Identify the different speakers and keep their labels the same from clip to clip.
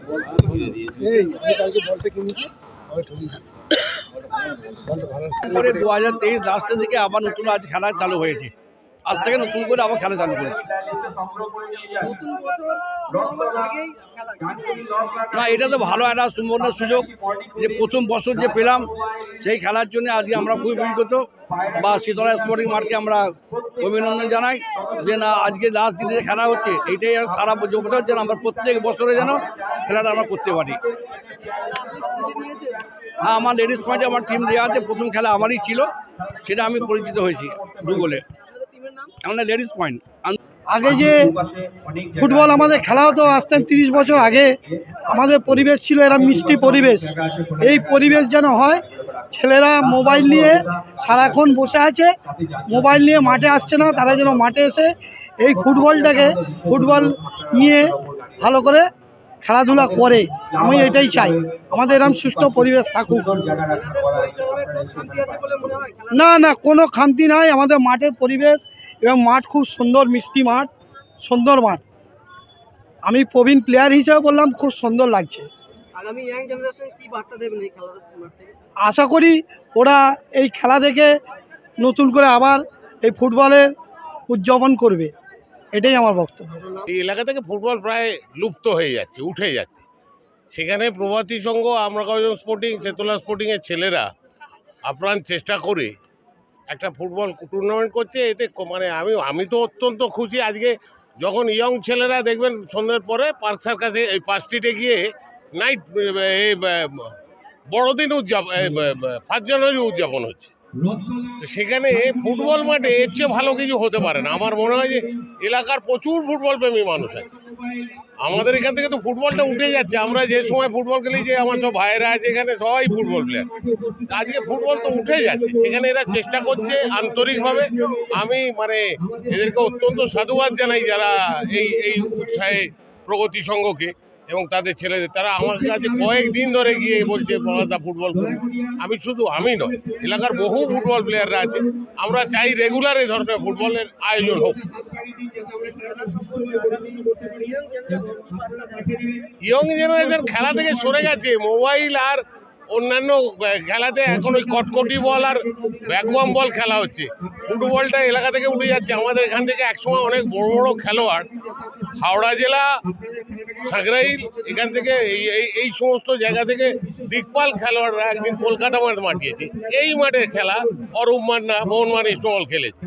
Speaker 1: 2023 লাস্টের দিকে আবার নতুন আজ খেলা চালু হয়েছে। আজ থেকে নতুন করে আবার খেলা চালু করেছে। না, এটা তো ভালো একটা সুবর্ণ সুযোগ যে প্রথম বছর যে পেলাম সেই খেলার জন্য আজকে আমরা খুবই অভিজ্ঞত বা শীতলা স্পোর্টিং মাঠকে আমরা অভিনন্দন জানাই যে না আজকে লাস্ট দিনে যে খেলা হচ্ছে এইটাই সারা বছর যেন আমরা প্রত্যেক বছরে যেন খেলাটা আমরা করতে পারি। হ্যাঁ, আমার লেডিস পয়েন্টে আমার টিম দেওয়া আছে, প্রথম খেলা আমারই ছিল, সেটা আমি পরিচিত হয়েছি দুগোলে। আমাদের লেডিস পয়েন্ট।
Speaker 2: আগে যে ফুটবল আমাদের খেলা হতো আসতেন 30 বছর আগে, আমাদের পরিবেশ ছিল এরা মিষ্টি পরিবেশ। এই পরিবেশ যেন হয়, ছেলেরা মোবাইল নিয়ে সারাক্ষণ বসে আছে, মোবাইল নিয়ে মাঠে আসছে না, তারা যেন মাঠে এসে এই ফুটবল নিয়ে ভালো করে খেলাধুলা করে। আমি এটাই চাই, আমাদের এরকম সুষ্ঠু পরিবেশ থাকুক। না না, কোনো খামতি নাই, আমাদের মাঠের পরিবেশ এবং মাঠ খুব সুন্দর, মিষ্টি মাঠ, সুন্দর মাঠ। আমি প্রবীণ প্লেয়ার হিসেবে বললাম খুব সুন্দর লাগছে।
Speaker 3: আগামী ইয়াং জেনারেশন কি বার্তা দেবেন এই খেলার মাঠ থেকে?
Speaker 2: আশা করি ওরা এই খেলা দেখে নতুন করে আবার এই ফুটবলের উদযাপন করবে, এটাই আমার বক্তব্য।
Speaker 4: এই এলাকা থেকে ফুটবল প্রায় লুপ্ত হয়ে যাচ্ছে, উঠে যাচ্ছে। সেখানে প্রভাতী সংঘ, আমরা কয়েকজন স্পোর্টিং, শীতলা স্পোর্টিংয়ের ছেলেরা আপ্রাণ চেষ্টা করে একটা ফুটবল টুর্নামেন্ট করছে। এতে মানে আমি তো অত্যন্ত খুশি। আজকে যখন ইয়ং ছেলেরা দেখবেন সন্ধ্যের পরে পার্ক সার্কাসে এই পার্ক স্ট্রিটে গিয়ে নাইট বড়দিন উদযাপন, 5 জানুয়ারি উদযাপন হচ্ছে, তো সেখানে ফুটবল মাঠে এর চেয়ে ভালো কিছু হতে পারে না। আমার মনে হয় যে এলাকার প্রচুর ফুটবল প্রেমী মানুষ আছে। আমাদের এখান থেকে তো ফুটবলটা উঠে যাচ্ছে। আমরা যে সময় ফুটবল খেলি, যে আমার সব ভাইয়েরা আছে এখানে সবাই ফুটবল প্লেয়ার, আজকে ফুটবল তো উঠে যাচ্ছে। সেখানে এরা চেষ্টা করছে আন্তরিকভাবে। আমি মানে এদেরকে অত্যন্ত সাধুবাদ জানাই যারা এই উৎসাহে প্রগতি সংঘকে এবং তাদের ছেলেদের। তারা আমার কাছে কয়েকদিন ধরে গিয়ে বলছে পড়াদা ফুটবল করুন। আমি নয়, এলাকার বহু ফুটবল প্লেয়াররা আছে। আমরা চাই রেগুলার এই ধরনের ফুটবলের আয়োজন হোক। ইয়ং জেনারেশন খেলা থেকে সরে গেছে, মোবাইল আর অন্যান্য খেলাতে এখন ওই কটকটি বল আর ভ্যাকুয়াম বল খেলা হচ্ছে। ফুটবলটা এলাকা থেকে উঠে যাচ্ছে। আমাদের এখান থেকে একসময় অনেক বড় বড় খেলোয়াড় হাওড়া জেলা, সাগরাইল, এখান থেকে এই সমস্ত জায়গা থেকে দিকপাল খেলোয়াড়রা একদিন কলকাতা মাঠ মাঠিয়েছে। এই মাঠে খেলা অরূপ মান্না, মোহনবাগান ইস্টবেঙ্গল খেলেছে।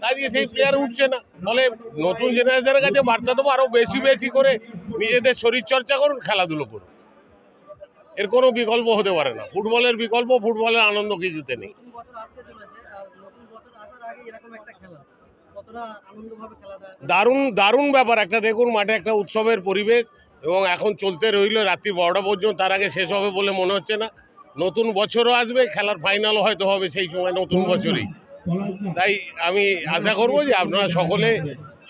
Speaker 4: আজকে সেই প্লেয়ার উঠছে না। ফলে নতুন জেনারেশনের কাছে বার্তা দেবো, আরও বেশি বেশি করে নিজেদের শরীরচর্চা করুন, খেলাধুলো করুন। এর কোনো বিকল্প হতে পারে না। ফুটবলের বিকল্প, ফুটবলের আনন্দ কিছুতে নেই। দারুণ দারুণ ব্যাপার একটা। দেখুন মাঠে একটা উৎসবের পরিবেশ, এবং এখন চলতে রইল রাত্রি 12টা পর্যন্ত, তার আগে শেষ হবে বলে মনে হচ্ছে না। নতুন বছরও আসবে, খেলার ফাইনালও হয়তো হবে সেই সময় নতুন বছরেই। তাই আমি আশা করবো যে আপনারা সকলে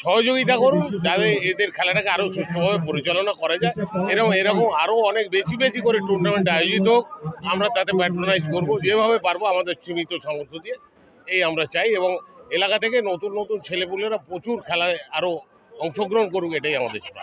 Speaker 4: সহযোগিতা করুন, যাতে এদের খেলাটাকে আরও সুষ্ঠুভাবে পরিচালনা করা যায়। এরকম আরও অনেক বেশি বেশি করে টুর্নামেন্ট আয়োজিত হোক। আমরা তাতে প্যাট্রোনাইজ করবো যেভাবে পারবো আমাদের সীমিত সামর্থ্য দিয়ে, এই আমরা চাই। এবং এলাকা থেকে নতুন নতুন ছেলেপুলেরা প্রচুর খেলায় আরও অংশগ্রহণ করুক, এটাই আমাদের চাই।